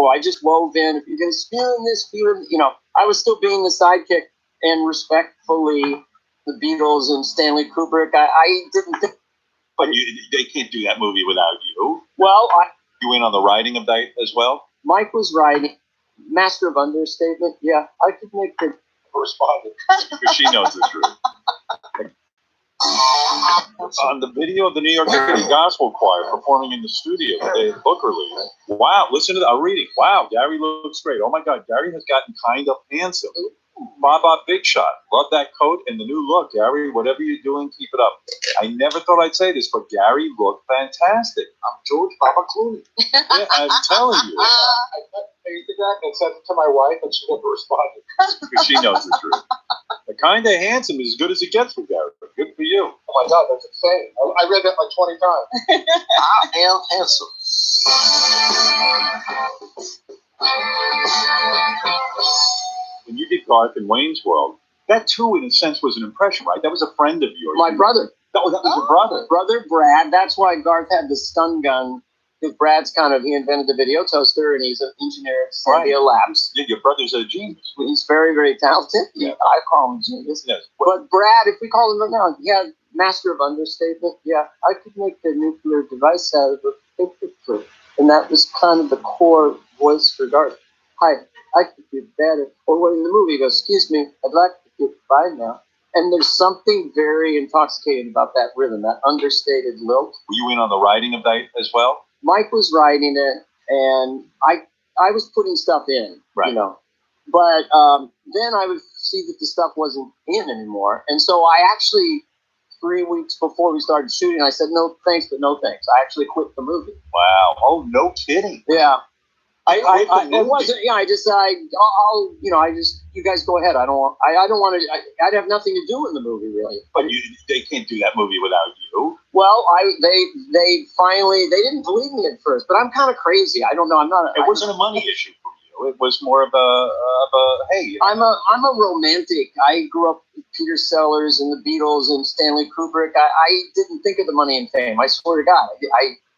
respectful. I just wove in, if you're going to spew in this, I was still being the sidekick and respectfully the Beatles and Stanley Kubrick. I didn't think. But they can't do that movie without you. Well, you in on the writing of that as well? Mike was writing. Master of understatement. Yeah, I could make the correspondent because she knows the truth. On the video of the New York City Gospel Choir performing in the studio the day of the book release. Wow, listen to that. I'm reading. Wow, Gary looks great. Oh my God, Gary has gotten kind of handsome. Baba Big Shot. Love that coat and the new look, Gary. Whatever you're doing, keep it up. I never thought I'd say this, but Gary looked fantastic. I'm George Baba Clooney. Yeah, I'm telling you. I pasted that and sent it to my wife, and she never responded because she knows the truth. The kind of handsome is as good as it gets for Gary. Good for you. Oh my God, that's insane. I read that like 20 times. I am handsome. When you did Garth in Wayne's World, that too, in a sense, was an impression, right? That was a friend of yours. My brother. That was your brother. Brother Brad. That's why Garth had the stun gun. Because Brad's he invented the video toaster, and he's an engineer at Sandia Labs. Yeah, your brother's a genius. He's very, very talented. Yeah. I call him genius. Yes. But Brad, if we call him right now, yeah, master of understatement. Yeah, I could make the nuclear device out of a paper clip. And that was kind of the core voice for Garth. Hi, I could do better. Or when in the movie he goes, excuse me, I'd like to get by now. And there's something very intoxicating about that rhythm, that understated lilt. Were you in on the writing of that as well? Mike was writing it, and I was putting stuff in, right. But then I would see that the stuff wasn't in anymore. And so I actually, 3 weeks before we started shooting, I said, no thanks, but no thanks. I actually quit the movie. Wow. Oh, no kidding. Yeah. It wasn't. Yeah, you guys go ahead. I don't want to. I'd have nothing to do in the movie, really. But they can't do that movie without you. Well, they finally didn't believe me at first, but I'm kind of crazy. I don't know. It wasn't a money issue for you. It was more of a hey. I'm a romantic. I grew up with Peter Sellers and the Beatles and Stanley Kubrick. I didn't think of the money and fame. I swear to God.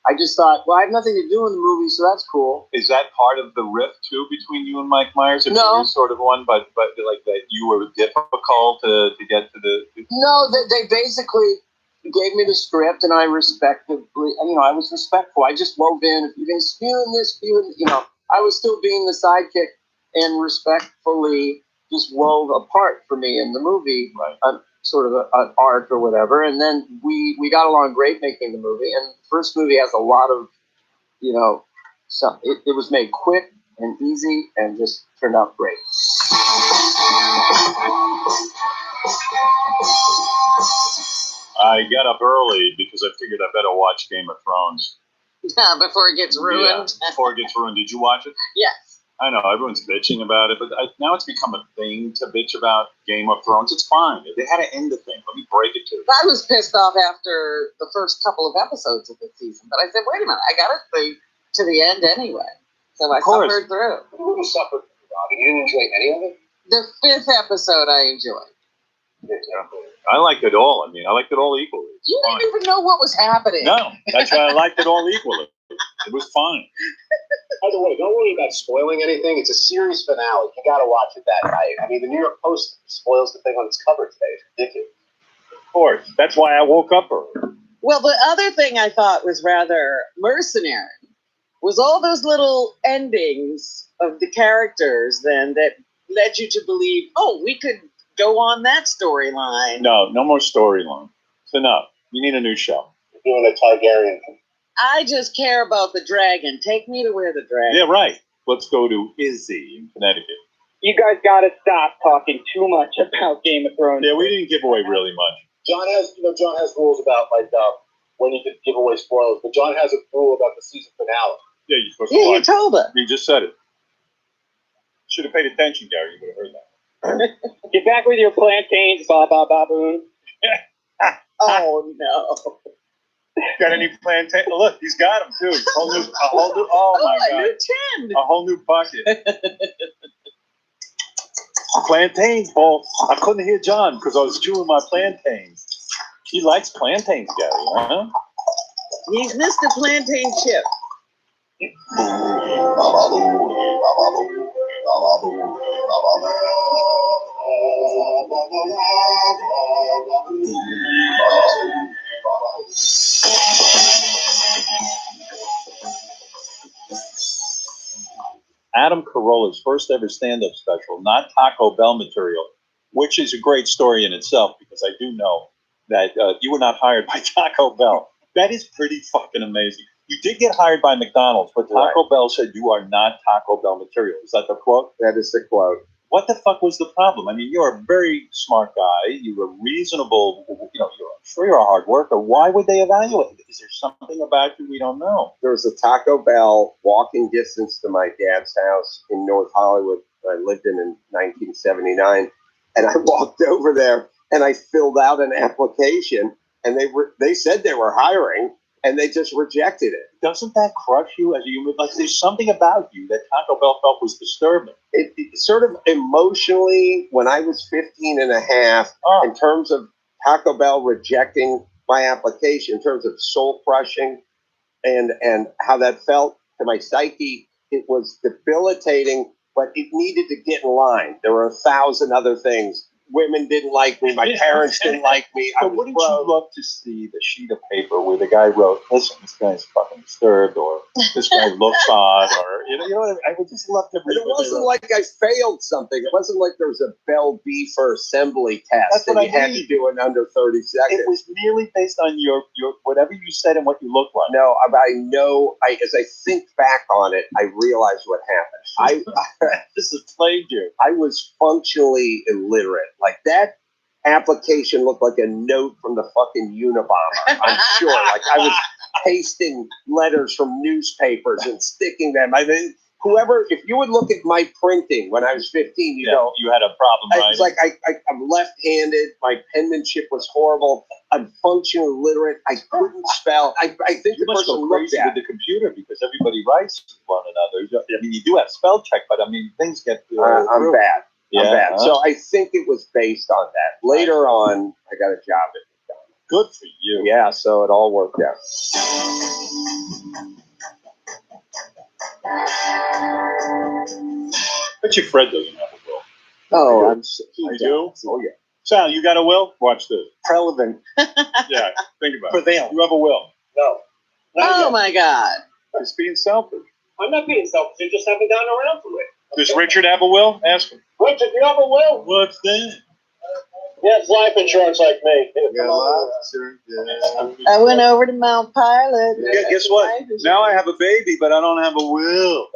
I just thought, well, I have nothing to do in the movie, so that's cool. Is that part of the rift, too, between you and Mike Myers? If no. You were sort of one, but like that you were difficult to get to the... No, they basically gave me the script, and I respectfully, I was respectful. I just wove in. If you're going to spew in this, I was still being the sidekick and respectfully just wove a part for me in the movie. Right. Sort of an arc or whatever, and then we got along great making the movie. And the first movie has a lot of, it was made quick and easy and just turned out great. I got up early because I figured I better watch Game of Thrones. Yeah, before it gets ruined. Yeah, before it gets ruined. Did you watch it? Yes. I know, everyone's bitching about it, but now it's become a thing to bitch about Game of Thrones. It's fine. They had to end the thing. Let me break it to you. I was pissed off after the first couple of episodes of the season, but I said, wait a minute, I got it to the end anyway. So I suffered through. You would have suffered through. You didn't enjoy any of it? The 5th episode I enjoyed. I liked it all. I mean, I liked it all equally. You didn't even know what was happening. No, that's why I liked it all equally. It was fine. By the way, don't worry about spoiling anything. It's a series finale. You got to watch it that night. I mean, the New York Post spoils the thing on its cover today. It's ridiculous. Of course. That's why I woke up early. Well, the other thing I thought was rather mercenary was all those little endings of the characters then that led you to believe, oh, we could go on that storyline. No more storyline. It's enough. You need a new show. You're doing a Targaryen thing. I just care about the dragon. Take me to where the dragon. Yeah, right. Let's go to Izzy in Connecticut. You guys got to stop talking too much about Game of Thrones. Yeah, we didn't give away really much. John has rules about when you could give away spoilers, but John has a rule about the season finale. Yeah, you're supposed to watch. You told us. You just said it. Should have paid attention, Gary. You would have heard that. Get back with your plantains, baboon. Oh no. Got any plantain? Oh, look, he's got them too. Oh my God. A new tin. A whole new bucket. Plantains, Paul. I couldn't hear John because I was chewing my plantains. He likes plantains, Gary, huh? He's Mr. Plantain Chip. Adam Carolla's first ever stand-up special, not Taco Bell material, which is a great story in itself because I do know that you were not hired by Taco Bell. That is pretty fucking amazing. You did get hired by McDonald's, but Taco Bell said you are not Taco Bell material. Is that the quote? That is the quote. What the fuck was the problem? I mean, you're a very smart guy. You were reasonable. I'm sure you're a hard worker. Why would they evaluate it? Is there something about you we don't know? There was a Taco Bell walking distance to my dad's house in North Hollywood. I lived in 1979, and I walked over there and I filled out an application, and they said they were hiring, and they just rejected it. Doesn't that crush you as a human? Like, there's something about you that Taco Bell felt was disturbing. It sort of emotionally, when I was 15 and a half, in terms of Taco Bell rejecting my application, in terms of soul crushing and how that felt to my psyche, it was debilitating, but it needed to get in line. There were 1,000 other things. Women didn't like me. My parents didn't like me. But wouldn't you love to see the sheet of paper where the guy wrote, "Listen, this guy's fucking disturbed," or "This guy looks odd," or you know what I mean? I would just love to read. It wasn't like I failed something. It wasn't like there was a Bell beef or assembly test that you had to do in under 30 seconds. It was merely based on your whatever you said and what you looked like. No, as I think back on it, I realize what happened. This is plagued you. I was functionally illiterate. Like, that application looked like a note from the fucking Unabomber, I'm sure. Like, I was pasting letters from newspapers and sticking them. I mean, if you would look at my printing when I was 15, you know. You had a problem, right? It's like I'm left-handed. My penmanship was horrible. I'm functionally illiterate. I couldn't spell. I think you the must person go looked crazy at with the computer because everybody writes to one another. I mean, you do have spell check, but I mean, things get. I'm bad. Yeah, I'm bad. So I think it was based on that. Later on, I got a job at McDonald's. Good for you. Yeah, so it all worked out. Bet you Fred doesn't have a will. Oh, I do? Oh, yeah. Sal, you got a will? Watch this. Relevant. Yeah, think about it. Prevail. You have a will. No. Oh my God. It's being selfish. I'm not being selfish. I just haven't gotten around to it. Does Richard have a will? Ask him. Richard, do you have a will? What's that? Yes, life insurance like me. I went over to Mount Pilot. Guess what? Now I have a baby, but I don't have a will.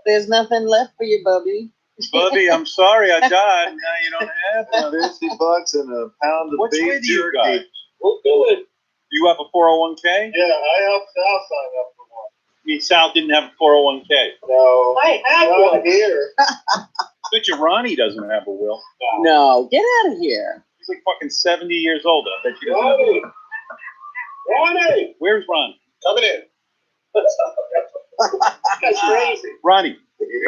There's nothing left for you, Bubby. Bubby, I'm sorry I died. Now you don't have $50 and a pound of What's beef with you jerky. guys? We'll do it. You have a 401k? Yeah, I helped Sal sign up for one. I mean, Sal didn't have a 401k. No. I have one here. Bet you Ronnie doesn't have a will. No, get out of here. He's like fucking 70 years old. I bet you doesn't have a will. Ronnie! Where's Ron? Coming in. That's crazy. Ronnie,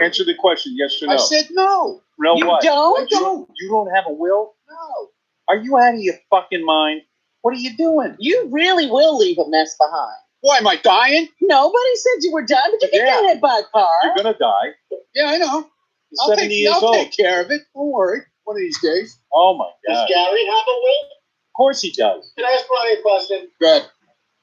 answer the question, yes or no. I said no. No, You what? don't? You don't have a will? No. Are you out of your fucking mind? What are you doing? You really will leave a mess behind. Why, am I dying? Nobody said you were done, but you can get hit by a car. You're gonna die. Yeah, I know. You're 70 years I'll old. take care of it. Don't worry. One of these days. Oh my Does God. Gary have a will? Of course he does. Can I ask Ronnie a question? Good.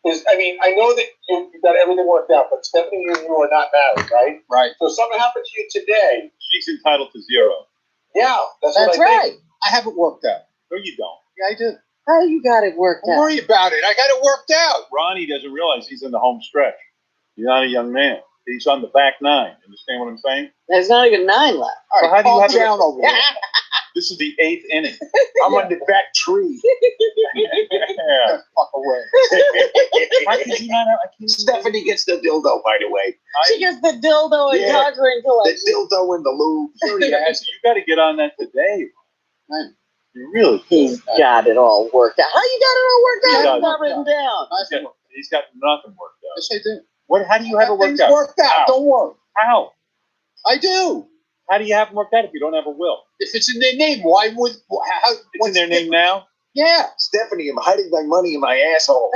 I know that you've got everything worked out, but Stephanie and you are not married, right? Right. So if something happened to you today. She's entitled to zero. Yeah, that's That's what I right. think. I have it worked out. No, you don't. Yeah, I do. How you got it worked Don't out? worry about it. I got it worked out. Ronnie doesn't realize he's in the home stretch. He's not a young man. He's on the back nine. Understand what I'm saying? There's not even 9 left. All So right, how do you calm have it- down over there. This is the 8th inning. I'm on the back tree. Yeah. Fuck away. How could you not have? I can't Stephanie gets the dildo, by the way. She gets the dildo and Yeah. conjuring to The like dildo in the lube. Yes, you got to get on that today. Right. You really. he's got it all worked out. How you got it all worked out? He It's does. not written down. He's got nothing worked out. Yes, I do. What? How do you have it worked Everything's out? worked out. How? Don't worry. How? I do. How do you have them worked out if you don't have a will? If it's in their name, why would? How, It's in their name now. Yeah, Stephanie, I'm hiding my money in my asshole.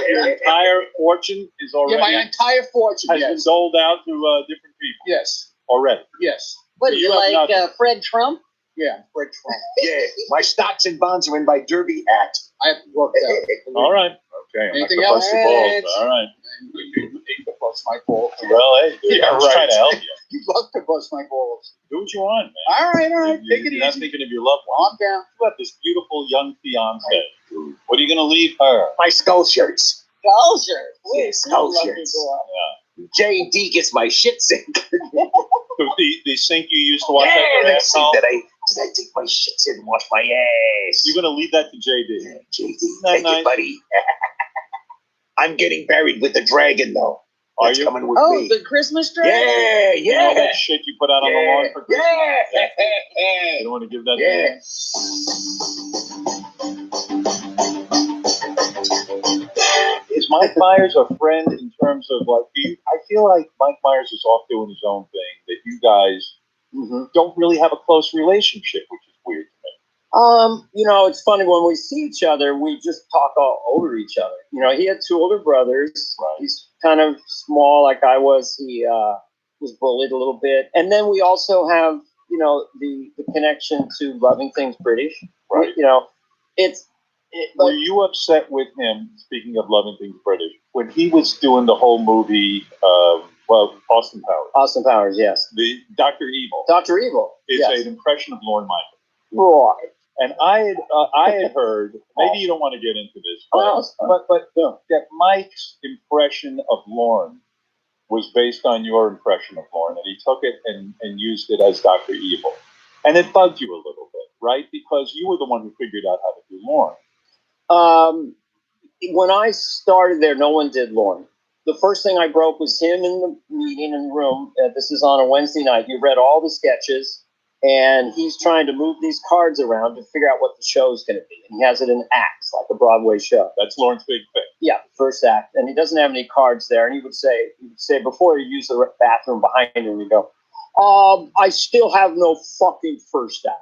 Your entire fortune is already Yeah, my entire fortune. has been Yes. doled out to different people Yes. already. Yes. What So is you it have like nothing. Fred Trump? Yeah. Fred Trump. Yeah. My stocks and bonds are in my Derby Act. I have worked out. All right. Okay. I'm Anything not gonna else? bust your balls. All right. Plus my fault. Well, hey, dude, Yeah, I'm just right. trying to help you. You love to bust my balls. Do what you want, man. All right. Take it You're not easy. thinking of your loved one. Calm down. You have this beautiful young fiance. What are you going to leave her? My skull shirts. Culture. Yes, cultures. J&D gets my shit sink. The sink you used to wash out Yeah, your the sink asshole? that I take my shits in and wash my ass. You're going to leave that to JD. Yeah, JD, Night, take it, buddy. I'm getting buried with the dragon, though. Are That's you? coming with Oh, me. the Christmas tree? Yeah, You know yeah. that shit you put out on the lawn for Christmas? Yeah. You don't want to give that to Yeah. me? Is Mike Myers a friend in terms of like, I feel like Mike Myers is off doing his own thing, that you guys don't really have a close relationship, which is weird to me. It's funny when we see each other, we just talk all over each other. He had two older brothers. Right. He's kind of small like I was. He was bullied a little bit. And then we also have, the connection to loving things British. Right. But Were you upset with him, speaking of loving things British, when he was doing the whole movie, Austin Powers? Austin Powers, yes. The Dr. Evil. Dr. Evil. Is yes. an impression of Lorne Michaels. Right. And I had heard, maybe you don't want to get into this, but that Mike's impression of Lorne was based on your impression of Lorne, and he took it and used it as Dr. Evil. And it bugged you a little bit, right? Because you were the one who figured out how to do Lorne. When I started there, no one did Lorne. The first thing I broke was him in the meeting in the room. This is on a Wednesday night. You read all the sketches. And he's trying to move these cards around to figure out what the show's going to be. And he has it in acts, like a Broadway show. That's Lorne's big thing. Yeah, first act. And he doesn't have any cards there. And he would say before he used the bathroom behind him, he'd go, I still have no fucking first act.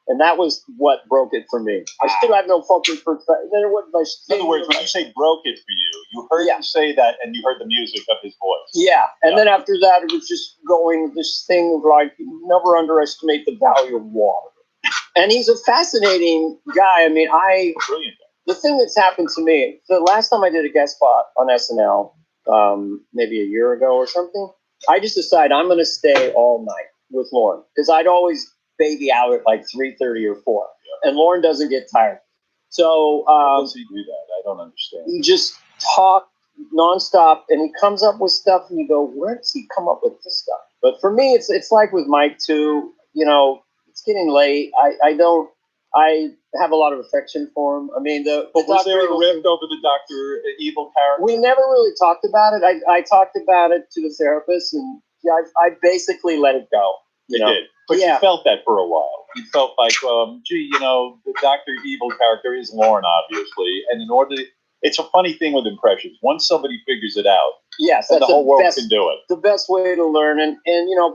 And that was what broke it for me. I still have no fucking first act. Then it wasn't my in other words, when you say broke it for you heard him say that and you heard the music of his voice. Yeah. And then after that, it was just going this thing of like, never underestimate the value of water. And he's a fascinating guy. I mean, Brilliant. The thing that's happened to me, the last time I did a guest spot on SNL, maybe a year ago or something, I just decided I'm going to stay all night with Lorne because I'd always baby out at like 3:30 or 4, and Lorne doesn't get tired. So how does he do that? I don't understand. He just talk nonstop, and he comes up with stuff, and you go, where does he come up with this stuff? But for me, it's like with Mike too. It's getting late. I have a lot of affection for him. I mean, was there a rift over the Dr. Evil character? We never really talked about it. I talked about it to the therapist, and I basically let it go. You did. But you felt that for a while. You felt like, the Dr. Evil character is Lorne, obviously. And it's a funny thing with impressions. Once somebody figures it out, yes, the whole world can do it. The best way to learn. And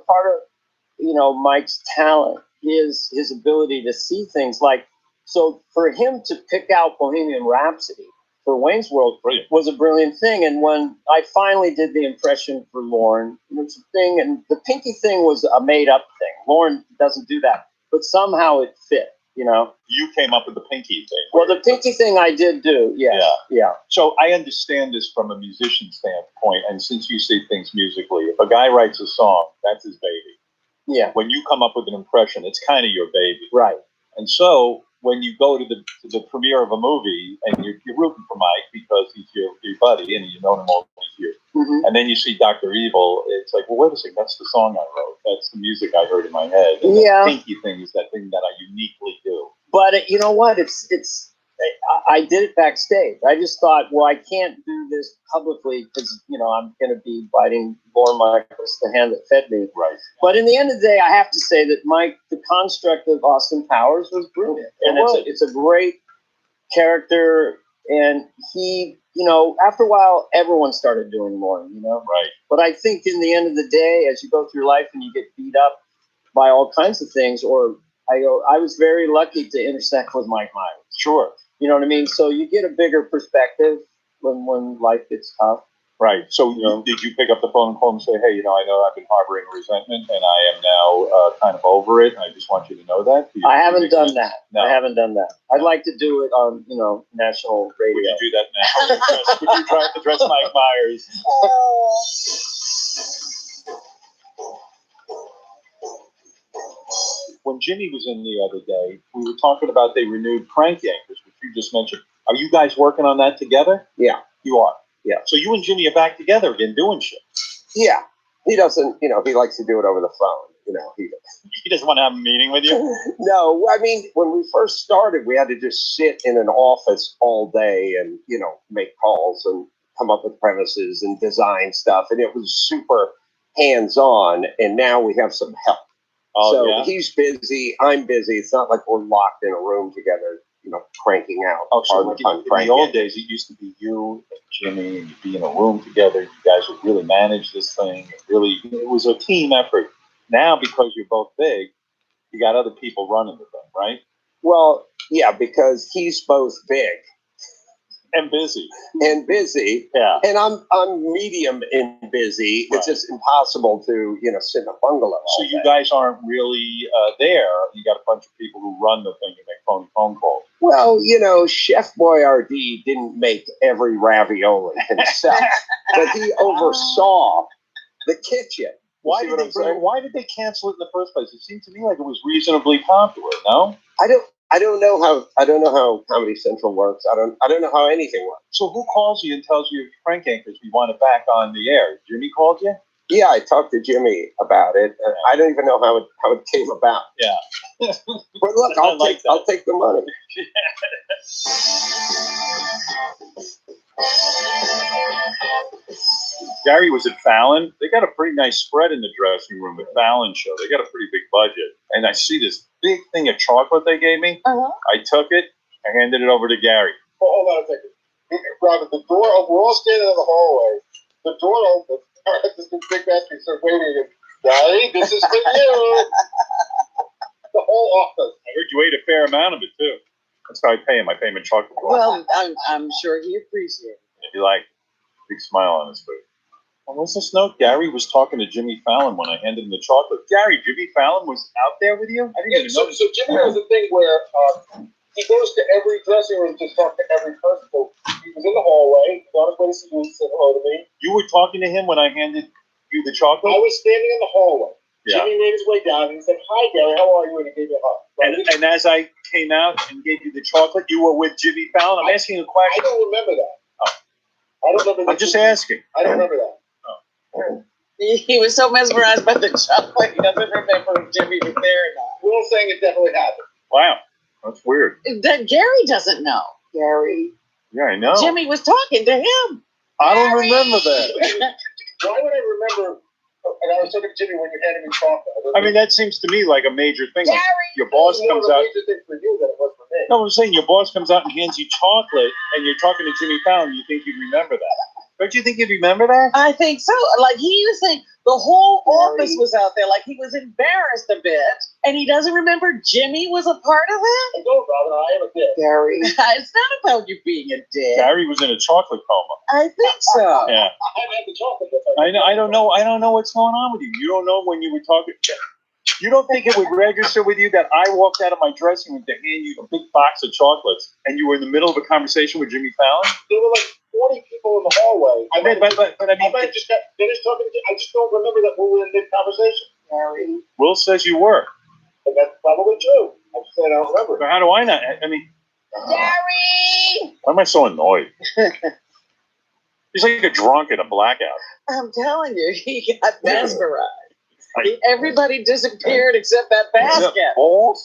part of, Mike's talent is his ability to see things like, so for him to pick out Bohemian Rhapsody for Wayne's World was a brilliant thing. And when I finally did the impression for Lorne, it's a thing, and the pinky thing was a made-up thing. Lorne doesn't do that, but somehow it fit, You came up with the pinky thing. Well, the pinky thing I did do, yeah. So I understand this from a musician standpoint, and since you see things musically, if a guy writes a song, that's his baby. Yeah. When you come up with an impression, it's kind of your baby. Right. And so when you go to the premiere of a movie and you're rooting for Mike because he's your buddy and you've known him all these years, and then you see Dr. Evil, it's like, well, wait a second, that's the song I wrote. That's the music I heard in my head. And the pinky thing is that thing that I uniquely do. But you know what? I did it backstage. I just thought, well, I can't do this publicly because, I'm going to be biting Lorne Michaels, the hand that fed me. Right. But in the end of the day, I have to say that the construct of Austin Powers was brilliant. And it's a great character. And he, after a while, everyone started doing Lorne, Right. But I think in the end of the day, as you go through life and you get beat up by all kinds of things, I was very lucky to intersect with Mike Myers. Sure. You know what I mean? So you get a bigger perspective when life gets tough. Right. So did you pick up the phone and call him and say, hey, I know I've been harboring resentment and I am now kind of over it. And I just want you to know that. I haven't done that. No. I haven't done that. I'd like to do it on, national radio. Would you do that now? Would you try to address Mike Myers? when Jimmy was in the other day, we were talking about they renewed Prank Anchors, which you just mentioned. Are you guys working on that together? Yeah. You are? Yeah. So you and Jimmy are back together again doing shit? Yeah. He doesn't, he likes to do it over the phone. He doesn't want to have a meeting with you? No, I mean, when we first started, we had to just sit in an office all day and, make calls and come up with premises and design stuff. And it was super hands-on. And now we have some help. Oh, So yeah? he's busy. I'm busy. It's not like we're locked in a room together, cranking out. Oh, so like in the old days, it used to be you and Jimmy, and you'd be in a room together. You guys would really manage this thing. It was a team effort. Now, because you're both big, you got other people running the thing, right? Well, yeah, because he's both big and busy. Yeah. And I'm medium and busy. Right. It's just impossible to, sit in a bungalow. So you guys aren't really there. You got a bunch of people who run the thing and make phone calls. Well, Chef Boyardee didn't make every ravioli himself, but he oversaw the kitchen. Why did they cancel it in the first place? It seemed to me like it was reasonably popular. No, I don't know how Comedy Central works. I don't know how anything works. So who calls you and tells you Prank Anchors we want it back on the air? Jimmy called you? Yeah, I talked to Jimmy about it. I don't even know how it came about. Yeah. But look, I'll take the money. Gary was at Fallon. They got a pretty nice spread in the dressing room at Fallon show. They got a pretty big budget. And I see this big thing of chocolate they gave me. Uh-huh. I took it. I handed it over to Gary. Well, hold on a second. Robert, the door opened. We're all standing in the hallway. The door opens. This big basket starts waving. Gary, this is for you. The whole office. I heard you ate a fair amount of it, too. That's how I pay him. I pay him in chocolate. Well, I'm sure he appreciates it. He liked it. Big smile on his face. Well, what's this note? Gary was talking to Jimmy Fallon when I handed him the chocolate. Gary, Jimmy Fallon was out there with you? I didn't even know. So Jimmy has a thing where he goes to every dressing room to talk to every person. So he was in the hallway. He got his way to see you. He said hello to me. You were talking to him when I handed you the chocolate? I was standing in the hallway. Yeah. Jimmy made his way down and he said, "Hi, Gary. How are you?" And he gave me a hug. Right? And as I came out and gave you the chocolate, you were with Jimmy Fallon? I'm asking a question. I don't remember that. I don't remember. I'm just asking. I don't remember that. Oh. He was so mesmerized by the chocolate, he doesn't remember if Jimmy was there or not. We're all saying it definitely happened. Wow. That's weird. That Gary doesn't know. Gary. Yeah, I know. Jimmy was talking to him. I don't remember that. Why would I remember? And I was talking to Jimmy when you handed me chocolate. I mean, that seems to me like a major thing. Gary. Like your boss comes out. Major thing for you than it was for me. No, I'm saying your boss comes out and hands you chocolate, and you're talking to Jimmy Fallon. You think you'd remember that? Don't you think you'd remember that? I think so. Like he was saying, the whole office was out there. Like he was embarrassed a bit, and he doesn't remember Jimmy was a part of it. I don't, Robin. I am a dick. Gary, it's not about you being a dick. Gary was in a chocolate coma. I think so. Yeah. I haven't had the chocolate. I know. I don't know. I don't know what's going on with you. You don't know when you were talking. You don't think it would register with you that I walked out of my dressing room to hand you a big box of chocolates, and you were in the middle of a conversation with Jimmy Fallon? There were like 40 people in the hallway. But I mean, I just got finished talking to you. I just don't remember that we were in mid-conversation. Gary. Will says you were. And that's probably true. I'm just saying I don't remember. But how do I not? I mean, Gary! Why am I so annoyed? He's like a drunk in a blackout. I'm telling you, he got mesmerized. Everybody disappeared except that basket. Balls?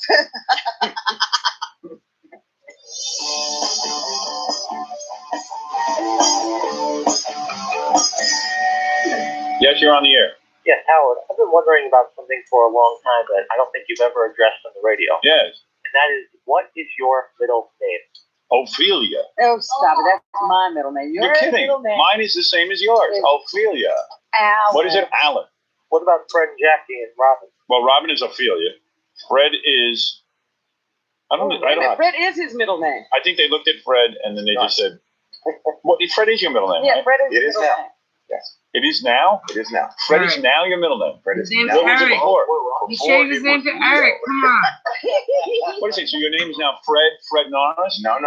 Yes, you're on the air. Yes, Howard, I've been wondering about something for a long time that I don't think you've ever addressed on the radio. Yes. And that is, what is your middle name? Ophelia. Oh, stop it. That's my middle name. You're kidding. Middle name. Mine is the same as yours. Ophelia. Alan. What is it? Alan. What about Fred and Jackie and Robin? Well, Robin is Ophelia. Fred is... Fred is his middle name. I think they looked at Fred and then they just said... Well, Fred is your middle name, Yeah, right? Fred is It his is middle now. name. Yes. It is now? It is now. Fred is now your middle name. Fred is His name's now. What was it Eric. before? He changed his name to Eric. Come on. What is it? So your name is now Fred Norris? No.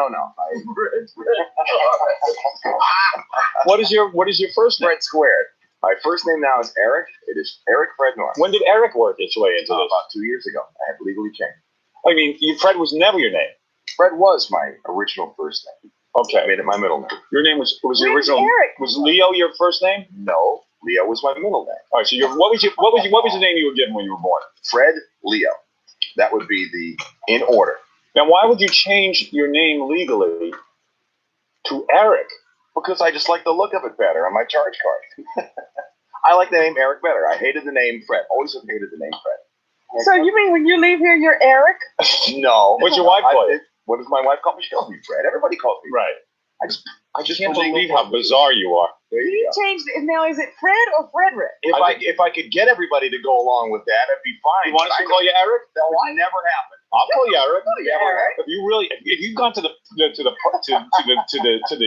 What is your first name? Fred squared. My first name now is Eric. It is Eric Fred Norris. When did Eric work its way into this? About 2 years ago. I have legally changed. I mean, Fred was never your name. Fred was my original first name. Okay. I made it my middle name. Your name was the Where's original. Eric? Was Leo your first name? No, Leo was my middle name. All right. So what was the name you were given when you were born? Fred Leo. That would be the in order. Now, why would you change your name legally to Eric? Because I just like the look of it better on my charge card. I like the name Eric better. I hated the name Fred. Always have hated the name Fred. So you mean when you leave here, you're Eric? No. What's your wife call you? What does my wife call me? She calls me Fred. Everybody calls me Fred. Right. I just Can't believe how bizarre you are. There you You go. changed it. Now is it Fred or Frederick? If I could get everybody to go along with that, it'd be fine. You want us to call you Eric? That would never happen. I'll call you Eric. Eric. If you've gone to the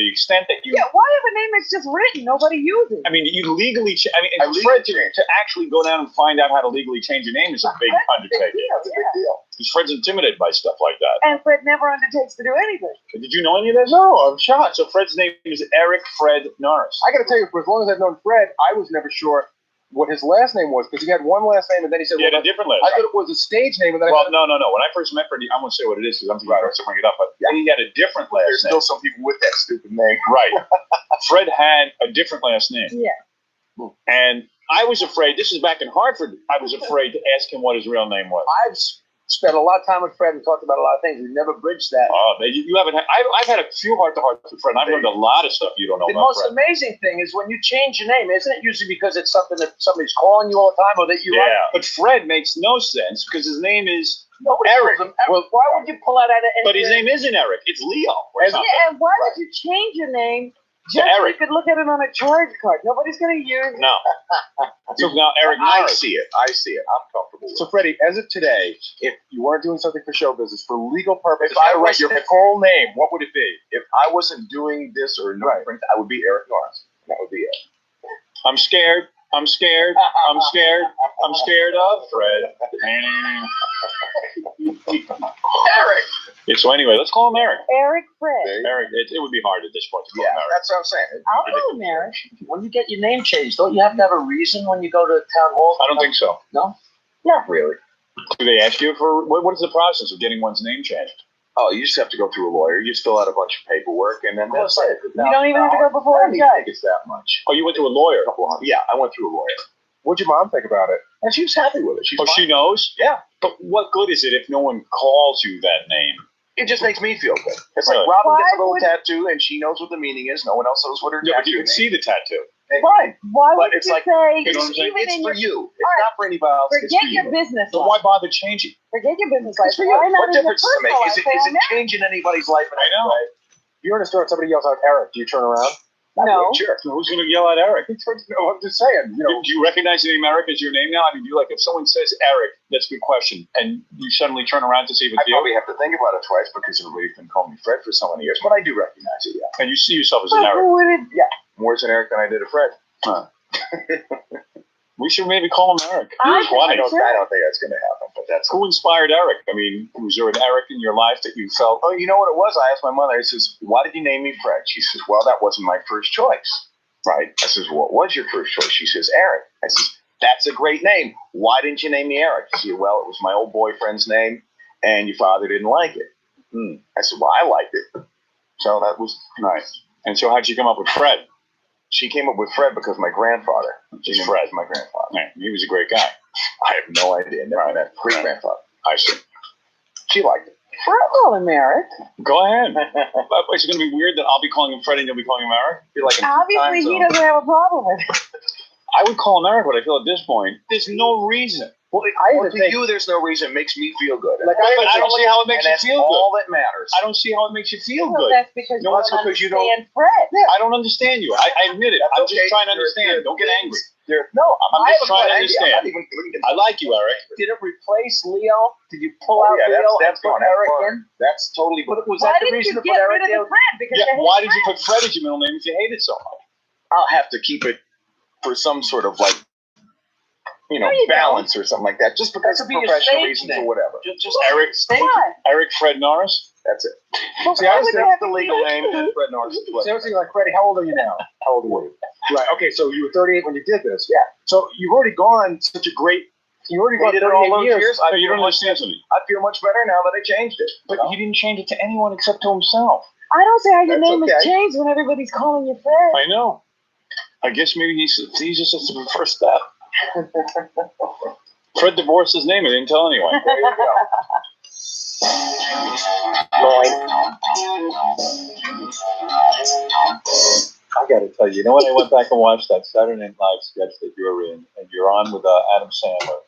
extent that you, Yeah, why have a name that's just written nobody uses? I mean, you legally, I legally Fred changed. to actually go down and find out how to legally change your name is a big undertaking. That's a big deal. Because Fred's intimidated by stuff like that. And Fred never undertakes to do anything. Did you know any of this? No, I'm shocked. So Fred's name is Eric Fred Norris. I got to tell you, for as long as I've known Fred, I was never sure what his last name was because he had one last name and then he said, He had well, a different last I name. thought it was a stage name. And then Well, no. When I first met Fred, I won't say what it is because I'm too embarrassed to bring it up, but he had a different last There's name. still some people with that stupid name. Right. Fred had a different last name. Yeah. And I was afraid, this is back in Hartford, I was afraid to ask him what his real name was. I've spent a lot of time with Fred and talked about a lot of things. We never bridged that. Oh, you haven't had, I've had a few heart-to-hearts with Fred, and I've learned a lot of stuff you don't know The about most Fred. amazing thing is when you change your name, isn't it usually because it's something that somebody's calling you all the time or that you like? Yeah, but Fred makes no sense because his name is Nobody Eric. calls him Eric. Well, why would you pull out of But his name isn't Eric, it's Leo. Or And- something. Yeah, and why would you change your name just so you Eric. could look at it on a charge card? Nobody's going to use it. No. So now Eric I Norris. see it. I see it. I'm comfortable with So, Freddie, as of today, if you weren't doing something for show business, for legal purposes, If I how to write was- your full name, what would it be? If I wasn't doing this or nothing, I would be Eric Norris. That would be it. I'm scared. I'm scared. I'm scared. I'm scared of Fred. Eric. Yeah, so anyway, let's call him Eric. Eric Fred. There you Eric, it would be hard at this point to call Yeah, him Eric. that's what I'm saying. I'll call him Eric. When you get your name changed, don't you have to have a reason when you go to town hall? I don't think so. No? Not really. Do they ask you for what is the process of getting one's name changed? Oh, you just have to go through a lawyer. You just fill out a bunch of paperwork, and then that's it. You don't even have to go I before don't a even judge. think it's that much. Oh, you went to a lawyer. Yeah, I went through a lawyer. What'd your mom think about it? And she was happy with it. She's Oh, fine. she knows? Yeah. But what good is it if no one calls you that name? It just makes me feel good. It's Really? like Robin gets a Why little would- tattoo, and she knows what the meaning is. No one else knows what her Yeah, but tattoo you can means. see the tattoo. Fine. Why But would it's you like- say, You know what I'm saying? even It's in for your, you. It's All right. not for anybody else. It's forget for your you. business So life. why bother changing? Forget your business life. It's for you. Why not What in your difference does it make? personal Is life? it, Say, is I'm it changing anybody's life in any I know. way? If you're in a store and somebody yells out Eric, do you turn around? No. Sure. So who's going to yell at Eric? No, I'm just saying. You know, Do you recognize the name Eric as your name now? I mean, do you like if someone says Eric, that's a good question, and you suddenly turn around to see if I it's you, probably have to think about it twice because everybody's been calling me Fred for so many years, but I do recognize it, yeah. and you see yourself as an But Eric. who would it? More as an Eric than I did a Fred. We should maybe call him Eric. I He's think funny. I don't think that's going to happen, but that's... Who inspired Eric? I mean, was there an Eric in your life that you felt? Oh, you know what it was? I asked my mother, I says, why did you name me Fred? She says, well, that wasn't my first choice. Right? I says, what was your first choice? She says, Eric. I says, that's a great name. Why didn't you name me Eric? She said, well, it was my old boyfriend's name, and your father didn't like it. I said, well, I liked it. So that was nice. And so how'd you come up with Fred? She came up with Fred because my grandfather. Just Fred, my grandfather. Yeah, he was a great guy. I have no idea. Never met great grandfather. I see. She liked it. I'll call him Eric. Go ahead. Is it going to be weird that I'll be calling him Fred and you'll be calling him Eric? Feel like in two Obviously, time he zones. doesn't have a problem with it. I would call him Eric, but I feel at this point, there's no reason. Well, to you, there's no reason. It makes me feel good. Like, I don't see how it makes and you that's feel all good. that matters. I don't see how it makes you feel Well, good. that's because No, you that's don't because you don't- understand Fred. I don't understand you. I admit it. I'm just trying to understand. Don't get angry. No, I'm just trying to understand. I'm not even I like you, Eric. did it replace Leo? Did you pull out yeah, Leo that's and put gone. That's Eric gone. in? That's totally. Was Why that the didn't reason you to put get Eric rid of in? the Fred? Because Yeah, you hate why did you Fred. put Fred as your middle name if you hate it so much? I'll have to keep it for some sort of like, No, you balance or something like that. Just because That of could be your professional stage reasons name. or whatever. Just Eric. Why? Eric Fred Norris. That's it. But See, I why was would thinking they have the to legal do name, that? Fred Narcissist. See, I was thinking, like, Freddie, how old are you now? How old are you? Right. Okay, so you were 38 when you did this. Yeah. So you've already gone such a great. You already gone did it all 38 those years. years. You don't understand something. I feel much better now that I changed it. But He didn't change it to anyone except to himself. I don't see how your That's name okay. is changed when everybody's calling you Fred. I know. I guess maybe he's just the first step. Fred divorced his name and didn't tell anyone. There you go. I got to tell you, when I went back and watched that Saturday Night Live sketch that you were in, and you're on with Adam Sandler,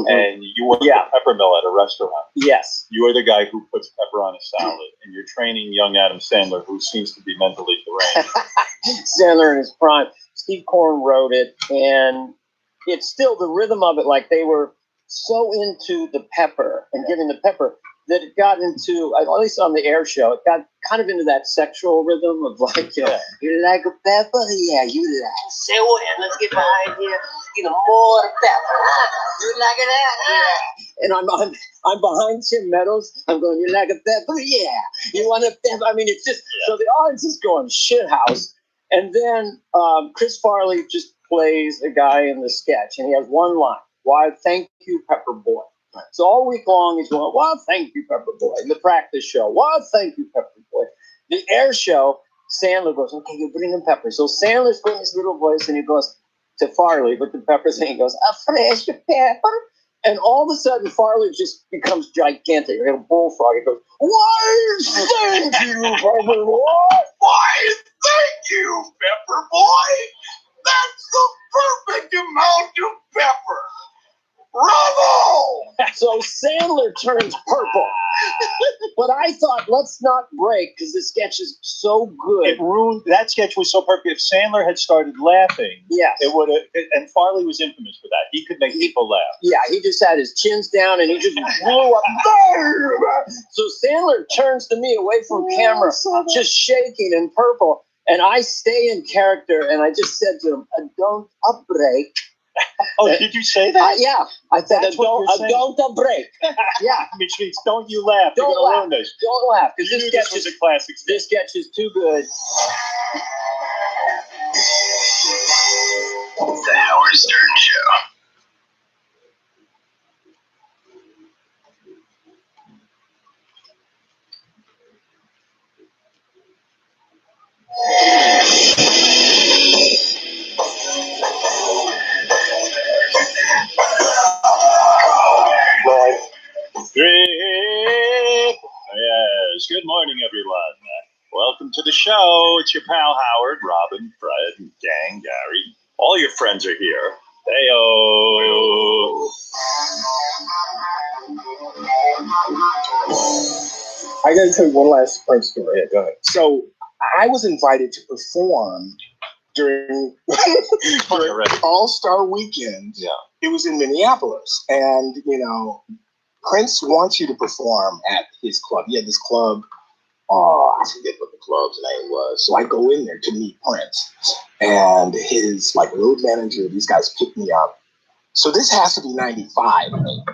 and you work at Peppermill at a restaurant. Yes. You are the guy who puts pepper on a salad, and you're training young Adam Sandler, who seems to be mentally deranged. Sandler in his prime. Steve Korn wrote it, and it's still the rhythm of it. Like they were so into the pepper and giving the pepper that it got into, at least on the air show, it got kind of into that sexual rhythm of like, you know, you like a pepper? Yeah, you like. Say what? Let's get behind here. You know, more pepper. You like it? And I'm behind Tim Meadows. I'm going, you like a pepper? Yeah. You want a pepper? I mean, it's just, so the audience is going shithouse. And then Chris Farley just plays a guy in the sketch, and he has one line. Why, thank you, Pepper Boy. So all week long, he's going, well, thank you, Pepper Boy. In the practice show, well, thank you, Pepper Boy. The air show, Sandler goes, okay, you bring him pepper. So Sandler's putting his little voice, and he goes to Farley with the peppers, and he goes, a fresh pepper. And all of a sudden, Farley just becomes gigantic, like a bullfrog. He goes, why, thank you, Pepper Boy. Why, thank you, Pepper Boy. That's the perfect amount of pepper. Bravo! So Sandler turns purple. But I thought, let's not break, because the sketch is so good. It ruined, that sketch was so perfect. If Sandler had started laughing, Yes. it would have, and Farley was infamous for that. He could make people laugh. Yeah, he just had his chins down and he just blew up. So Sandler turns to me away from camera, just shaking and purple. And I stay in character, and I just said to him, don't break. Oh, did you say that? Yeah, I said, That's what you're saying. don't break. Yeah, Which means don't you laugh. Don't You're gonna laugh. ruin this. don't laugh, because You this knew sketch this was is a classic. this sketch is too good. The Howard Stern Show. Yes, good morning, everyone. Welcome to the show. It's your pal Howard, Robin, Fred, and gang, Gary. All your friends are here. Hey-o. I got to tell you one last Frank story. Yeah, go ahead. So I was invited to perform during All-Star Weekend. Yeah. It was in Minneapolis, and Prince wants you to perform at his club. He had this club. I forget what the club's name was. So I go in there to meet Prince, and his road manager. These guys pick me up. So this has to be '95. I mean,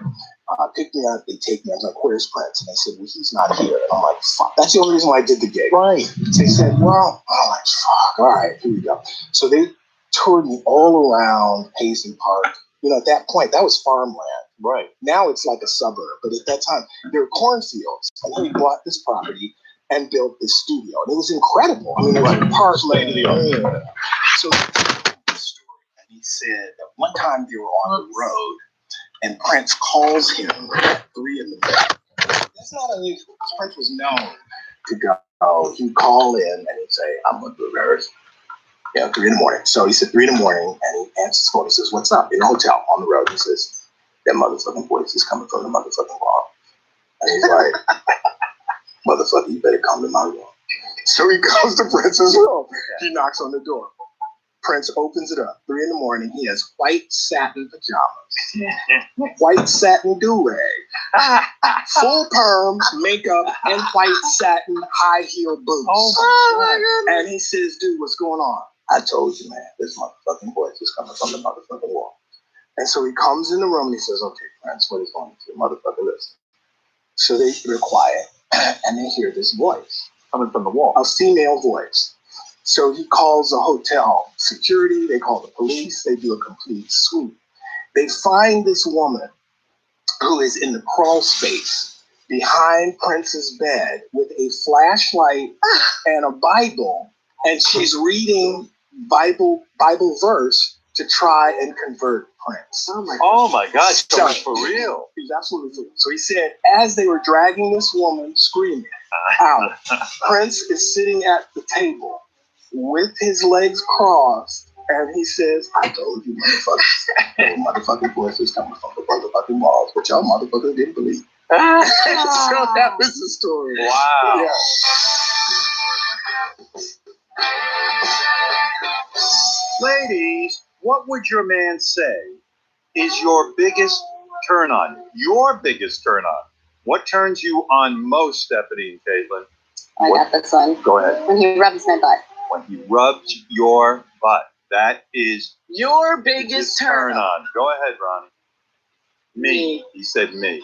pick me up. They take me. I was like, "Where's Prince?" And they said, "Well, he's not here." And I'm like, "Fuck." That's the only reason why I did the gig. Right. They said, "Well," I'm like, "Fuck. All right, here we go." So they toured me all around Paisley Park. At that point, that was farmland. Right. Now it's like a suburb, but at that time, there were cornfields. And he bought this property and built this studio. And it was incredible. I mean, it was an apartment. So he told the story, and he said that one time they were on the road, and Prince calls him at 3 in the morning. That's not unusual. Prince was known to go. He'd call in, and he'd say, "I'm with the Rivers." 3 in the morning. So he said 3 in the morning, and he answers the phone. He says, "What's up?" In the hotel on the road. He says, "That motherfucking voice is coming from the motherfucking wall." And he's like, "Motherfucker, you better come to my room." So he goes to Prince's room. He knocks on the door. Prince opens it up. 3 in the morning. He has white satin pajamas, white satin do-rag, full perm, makeup, and white satin high heel boots. Oh my goodness. And he says, "Dude, what's going on?" "I told you, man. This motherfucking voice is coming from the motherfucking wall." And so he comes in the room and he says, "Okay, Prince, what is going on with your motherfucking list?" So they're quiet. and they hear this voice coming from the wall. a female voice. So he calls the hotel security, they call the police, they do a complete sweep. They find this woman who is in the crawl space behind Prince's bed with a flashlight and a Bible, and she's reading Bible verse to try and convert Prince. Oh my God, so it's for real. He was absolutely for real. So he said, as they were dragging this woman screaming out, Prince is sitting at the table with his legs crossed, and he says, I told you, motherfuckers, those motherfucking voices coming from the motherfucking walls, but y'all motherfuckers didn't believe. So that was the story. Wow. Yeah. Ladies, what would your man say is your biggest turn on? Your biggest turn on. What turns you on most, Stephanie and Caitlin? I got this one. Go ahead. When he rubs my butt. When he rubs your butt. That is Your biggest turn on. Go ahead, Ronnie. Me. He said me.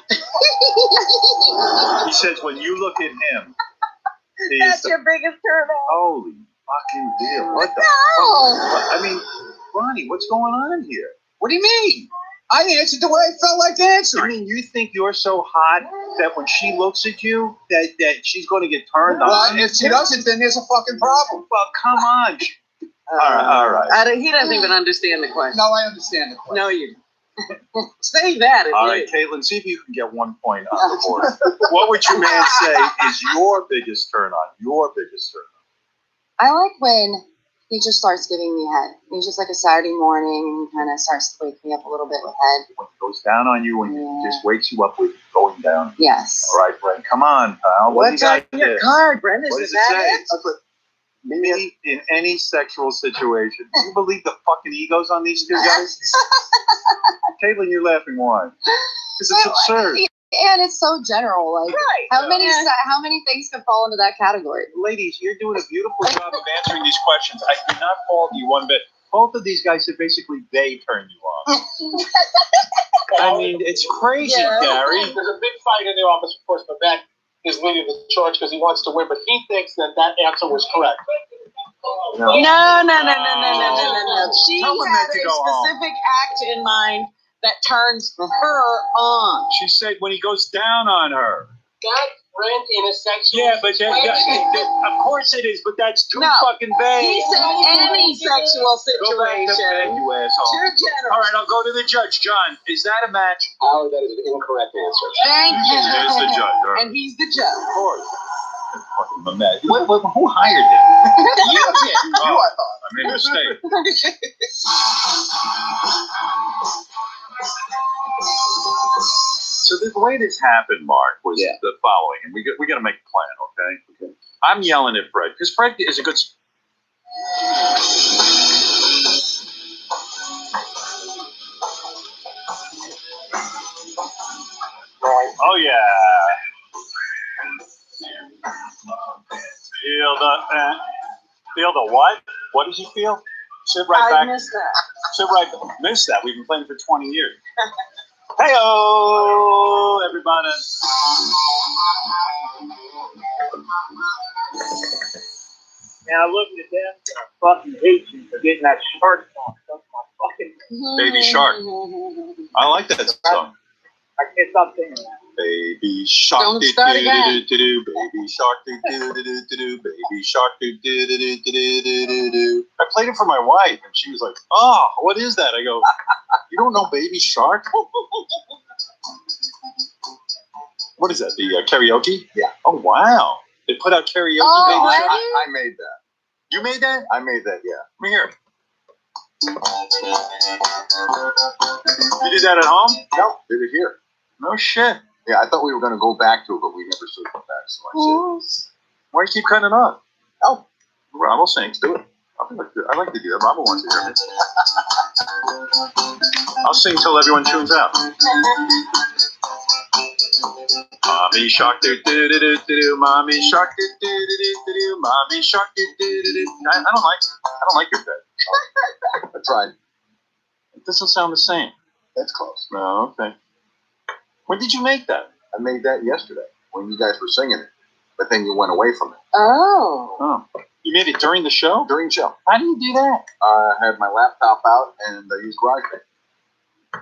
He says when you look at him, That's your biggest turn on. holy fucking deal. What the fuck? I mean, Ronnie, what's going on here? What do you mean? I answered the way I felt like answering. I mean, you think you're so hot that when she looks at you, that she's going to get turned on? Well, if she doesn't, then there's a fucking problem. Well, come on. All right. He doesn't even understand the question. No, I understand the question. No, you don't. Say that. All right, Caitlin, see if you can get 1 point on the board. What would your man say is your biggest turn on? Your biggest turn on? I like when he just starts giving me head. He's just like a Saturday morning, and he kind of starts to wake me up a little bit with head. When he goes down on you and he just wakes you up with going down. Yes. All right, Brent, come on, pal. What do you What's got on your here? card, Brendan? What Is does it that say? it? Me in any sexual situation. Do you believe the fucking egos on these two guys? Caitlin, you're laughing. Why? Because it's absurd. And it's so general. Like, Right. how many things could fall into that category? Ladies, you're doing a beautiful job of answering these questions. I do not fault you one bit. Both of these guys said basically they turn you on. I mean, it's crazy, Gary. There's a big fight in the office, of course, but that is leading the charge because he wants to win, but he thinks that answer was correct. No. She Tell him had that to a go home. specific act in mind that turns her on. She said when he goes down on her. That Brent in a sexual Yeah, but of course it is, but that's too No. fucking vague. He said any sexual Go back to bed, situation. you asshole. Too generous. All right, I'll go to the judge. John, is that a match? Howard, that is an incorrect answer. Thank you. There's the judge. All right. And he's the judge. Of course. Fucking a match. Who hired him? You did. Oh, I made a mistake. So the way this happened, Mark, was the following, and we got to make a plan, okay? I'm yelling at Fred because Fred is a good. Oh yeah. Feel the what? What did you feel? Sit right back. I missed that. Sit right back. Missed that. We've been playing for 20 years. Hey-o, everybody. Now look at them. I fucking hate you for getting that shark song. That's my fucking. Baby Shark. I like that song. I can't stop singing that. Baby Shark. Don't start again. Baby Shark. Baby Shark. I played it for my wife, and she was like, "Oh, what is that?" I go, "You don't know Baby Shark?" What is that? The karaoke? Yeah. Oh wow! They put out karaoke. Oh, Baby really? Shark. I made that. You made that? I made that, yeah. Let me hear it. You did that at home? No, did it here. No shit. Yeah, I thought we were going to go back to it, but we never circled back, so I said, Why do you keep cutting it off? Oh. Rob will sing. Do it. I like to do that. Rob wants to hear it. I'll sing till everyone tunes out. Mommy shark do do do do do. Mommy shark do do do do do. Mommy shark do do do do. I don't like your bed. I tried. It doesn't sound the same. That's close. No, okay. When did you make that? I made that yesterday when you guys were singing it. but then you went away from it. Oh. You made it during the show? During the show. How do you do that? I had my laptop out and I used GarageBand.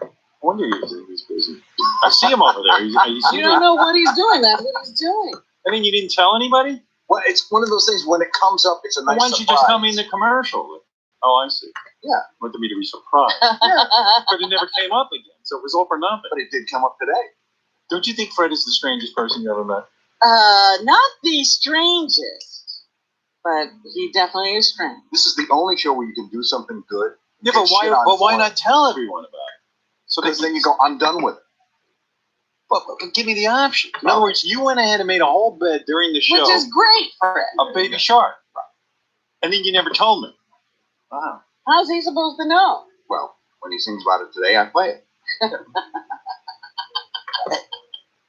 I wonder he's busy. I see him over there. You don't know what he's doing. That's what he's doing. I mean, you didn't tell anybody? Well, it's one of those things when it comes up, it's a nice Why don't you just tell me in the commercial? Oh, I see. Yeah. Wanted me to be surprised. But it never came up again, so it was all for nothing. But it did come up today. Don't you think Fred is the strangest person you ever met? Not the strangest, but he definitely is strange. This is the only show where you can do something good. Yeah, but why not tell everyone about it? So because then you go, I'm done with it. But give me the option. In other words, you went ahead and made a whole bed during the show. Which is great, Fred. A baby shark. And then you never told me. Wow. How's he supposed to know? Well, when he sings about it today, I play it.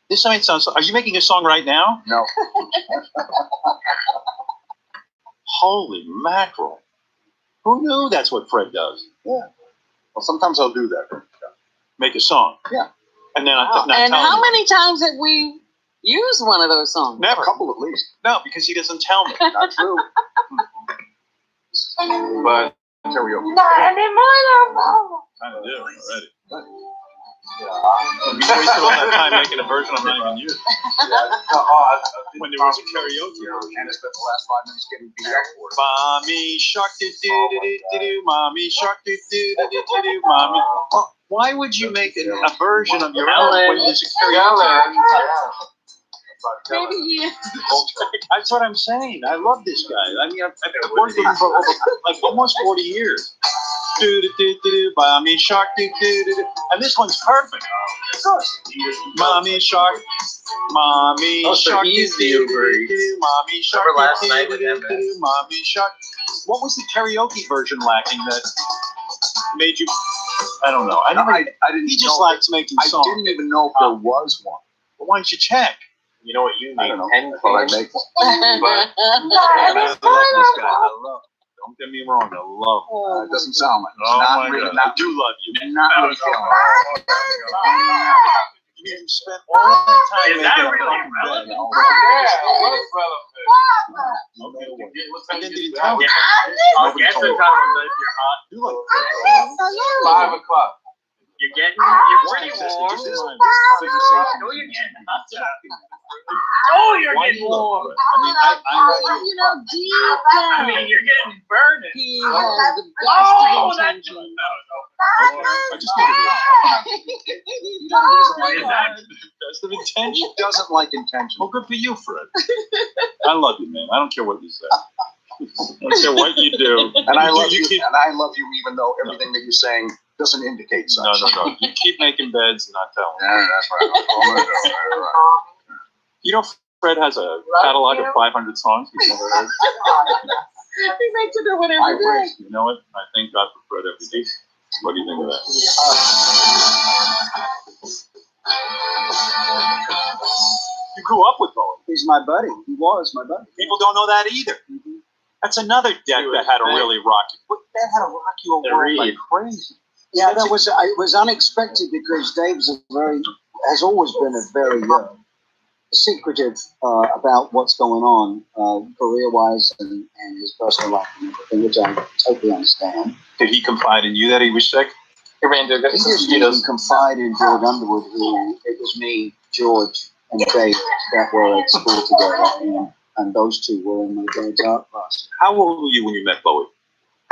This might sound so. Are you making a song right now? No. Holy mackerel. Who knew that's what Fred does? Yeah. Well, sometimes I'll do that. Make a song. Yeah. And then And how many times have we used one of those songs? Never. A couple at least. No, because he doesn't tell me. Not true. But karaoke. Kind of do already. We wasted all that time making a version I'm not even using. When there was a karaoke version. And I spent the last 5 minutes getting beat up for it. Mommy shark do do do do do, mommy shark do do do do do, mommy. Well, why would you make a version of your own when there's a karaoke? Maybe he is. That's what I'm saying. I love this guy. I mean, I've worked with him for like almost 40 years. Do do do do, mommy shark do do do do, and this one's perfect. Mommy shark, mommy shark do do do do, mommy shark do do do do, mommy shark. What was the karaoke version lacking that made you? I don't know. I didn't. He just likes making songs. I didn't even know if there was one. Well, why don't you check? You know what you need? I don't know. I thought I'd make one. But I love this guy. I love him. Don't get me wrong. I love him. It doesn't sound like it. Oh Not my really. God. I do love you. Not really feeling You spent all that time Is that making a really fucking relevant? bed. Okay, And then did he tell me? I'll get the time if you're hot. You like 5 o'clock. You're pretty warm. No, you're getting hot. Oh, you're getting warm. Deep down. I mean, you're getting burned. He has the Oh, best that's intentions. I just need best of intention. He doesn't like intention. Well, good for you, Fred. I love you, man. I don't care what you say. I don't care what you do. And I love you. keep, And I love you, even though everything that you're saying doesn't indicate such. No. You keep making beds and not telling. Yeah, that's right. You know, Fred has a catalog of 500 songs we've never heard. He makes it do whatever I he does. wish. You know what? I thank God for Fred every day. What do you think of that? You grew up with Bowie. He's my buddy. He was my buddy. People don't know that either. That's another deck that had to really rock you. That had to rock you over like crazy. Yeah, that was it was unexpected because Dave's has always been a very secretive about what's going on career-wise and his personal life and everything, which I totally understand. Did he confide in you that he was sick? He didn't even confide in George Underwood, who it was me, George, and Dave that were at school together, and those two were in my dad's art class. How old were you when you met Bowie?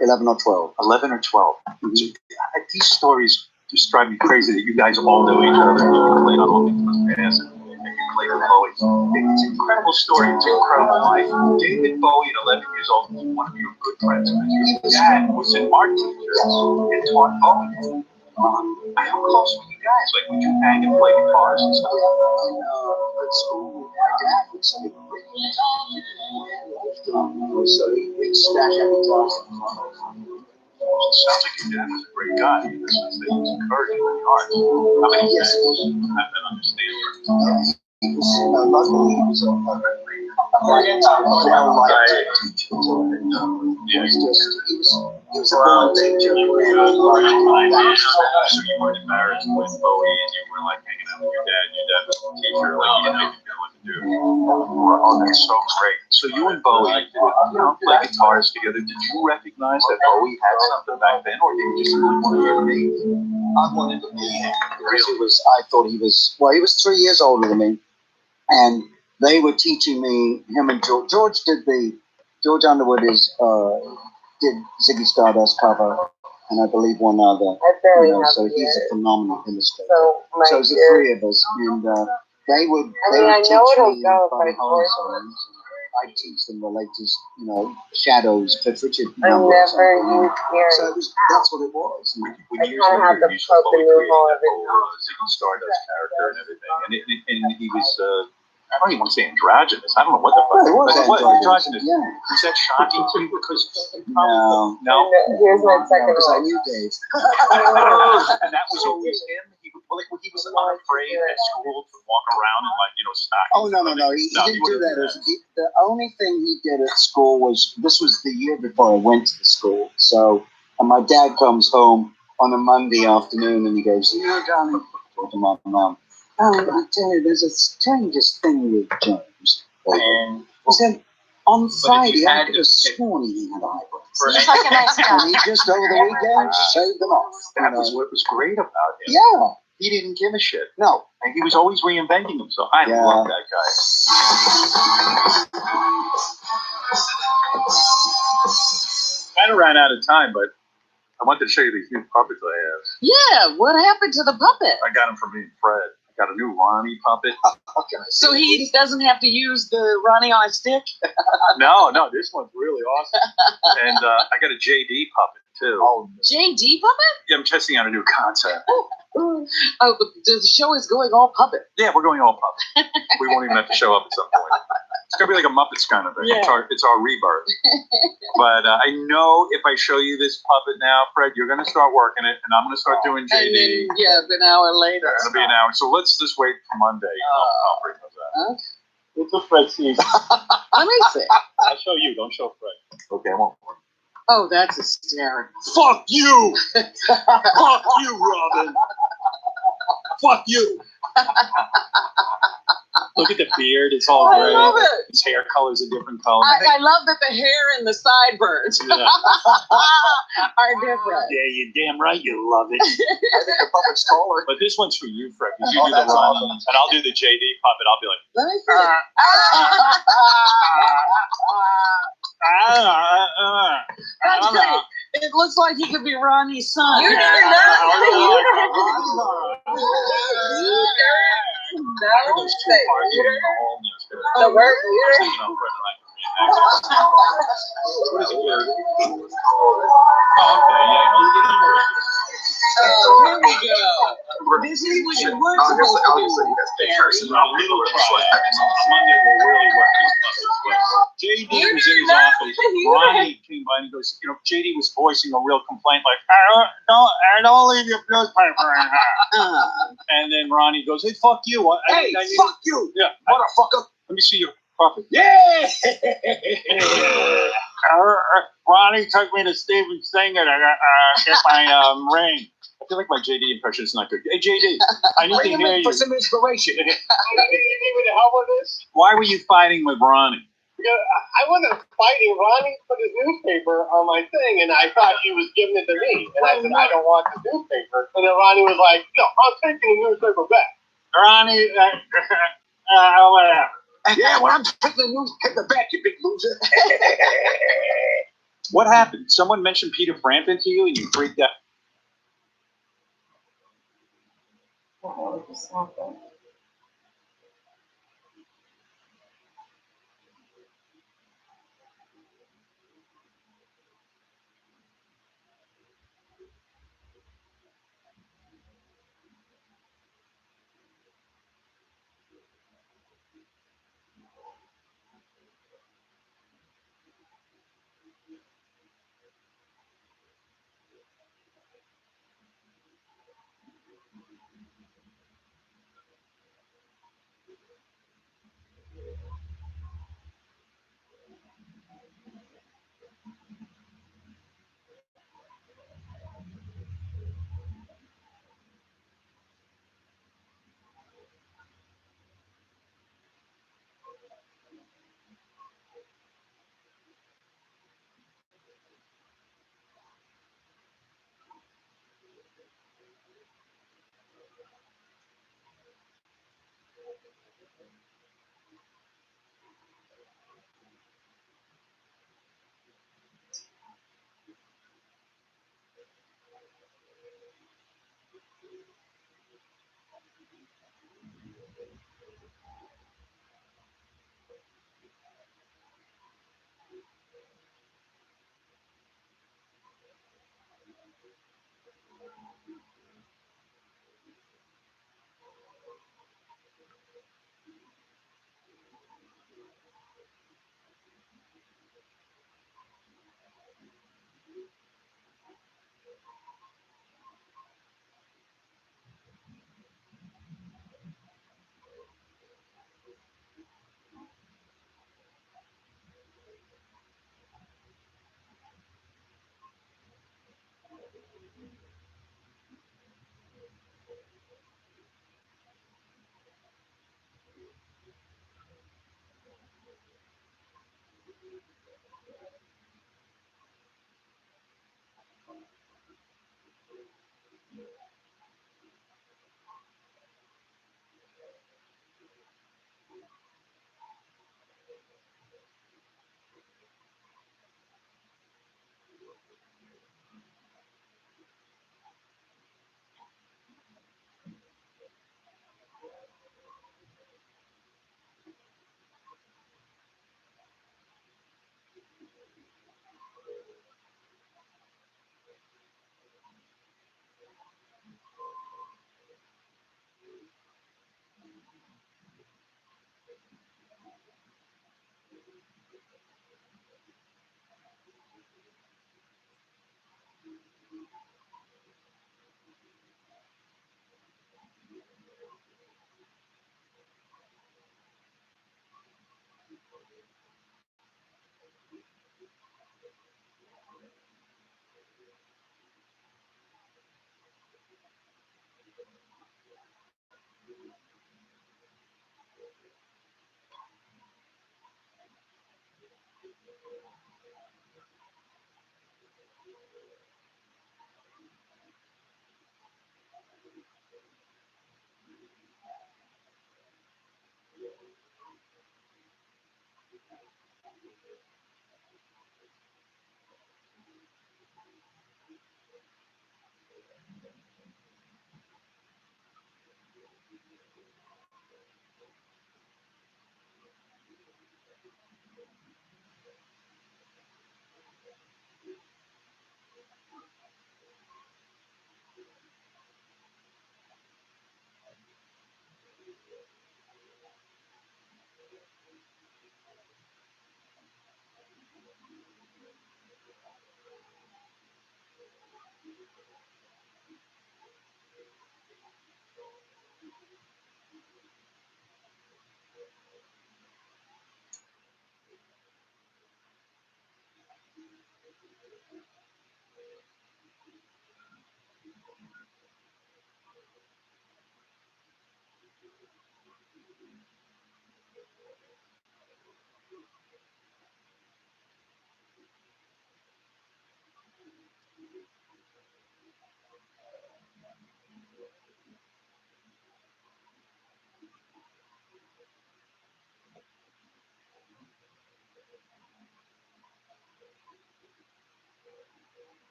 11 or 12. 11 or 12. Mm-hmm. These stories just drive me crazy that you guys all knew each other and you played on all these bands and you played with Bowie. It's an incredible story. It's an incredible life. David Bowie at 11 years old was one of your good friends because his dad was an art teacher and taught Bowie. How close were you guys? Like, would you hang and play guitars and stuff? At school, my dad would say, so he'd stash our guitars. Sounds like your dad was a great guy in the sense that he was encouraging the art. How many dads have that understanding? He was, luckily, he was a well-liked teacher. Yeah, He was a born teacher. So you weren't embarrassed when Bowie and you were like hanging out with your dad was a teacher, like you know, dude. Oh, that's so great. So you and Bowie did, play guitars together. Did you recognize that Bowie had something back then, or did you just really want to be? I wanted to be him because I thought he was 3 years older than me, and they were teaching me. Him and George. George Underwood did Ziggy Stardust cover, and I believe one other. So he's a phenomenal illustrator. So it's the three of us, and they would teach me Buddy Holly songs. I teach them the latest, Shadows, Cliff Richard numbers. So that's what it was. When you used to Bowie created that whole Ziggy Stardust character and everything, and he was. I don't even want to say androgynous. I don't know what the fuck. It was androgynous. Yeah. Is that shocking to you? Because No. Here's my second Because I one. knew Dave. And that was always him. He was unafraid at school to walk around in stockings. Oh no! He didn't do that. The only thing he did at school this was the year before I went to the school. So, and my dad comes home on a Monday afternoon and he goes, darling, to my mom. I tell you, there's a strangest thing with James. And he said, on Friday, I could have sworn he had eyebrows. He's like a nice guy. And he just over the weekend shaved them off. That was what was great about him. Yeah. He didn't give a shit. No. And he was always reinventing himself. I love that guy. Kind of ran out of time, but I wanted to show you these new puppets I have. Yeah, what happened to the puppet? I got them from me and Fred. I got a new Ronnie puppet. So he doesn't have to use the Ronnie on a stick? No, this one's really awesome. And I got a JD puppet too. Oh, JD puppet? Yeah, I'm testing out a new concept. Oh, the show is going all puppet. Yeah, we're going all puppet. We won't even have to show up at some point. It's gonna be like a Muppets kind of thing. Yeah. It's our rebirth. But I know if I show you this puppet now, Fred, you're gonna start working it, and I'm gonna start doing JD. And then, an hour later. It'll be an hour. So let's just wait for Monday. I'll bring those out. Okay. It's a Fred season. Let me see. I'll show you. Don't show Fred. Okay, I won't. Oh, that's hysterical. Fuck you! Fuck you, Robin! Fuck you! Look at the beard. It's all I gray. love it. His hair color's a different color. I love that the hair and the sideburns Yeah. are different. Yeah, you're damn right you love it. I think the puppet's taller. But this one's for you, Fred, because you do the Ronnie, and I'll do the JD puppet. I'll be like, Let me see. That's great. It looks like he could be Ronnie's son. You never know. there's two parts in the whole music. The word Just, Fred and I can reenact it. What is it? Oh, okay, yeah. Here we go. This is what you were supposed to do. Little try. Monday we'll really work these puppets. JD was in his office. Ronnie came by and he goes, JD was voicing a real complaint like, I don't leave your newspaper in here. And then Ronnie goes, hey, fuck you. Fuck you! Yeah, Motherfucker! let me see your puppet. Yeah! Ronnie took me to Steven Singer to get my ring. I feel like my JD impression is not good. Hey, JD, I need to hear you. For some inspiration. You need me to help with this? Why were you fighting with Ronnie? Because I wasn't fighting. Ronnie put his newspaper on my thing, and I thought he was giving it to me. And I said, I don't want the newspaper. And then Ronnie was like, no, I'm taking the newspaper back. Ronnie, whatever. Yeah, when I'm taking the newspaper back, you big loser. What happened? Someone mentioned Peter Frampton to you and you freaked out? What just happened?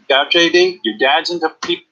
Yeah, JD, your dad's into people.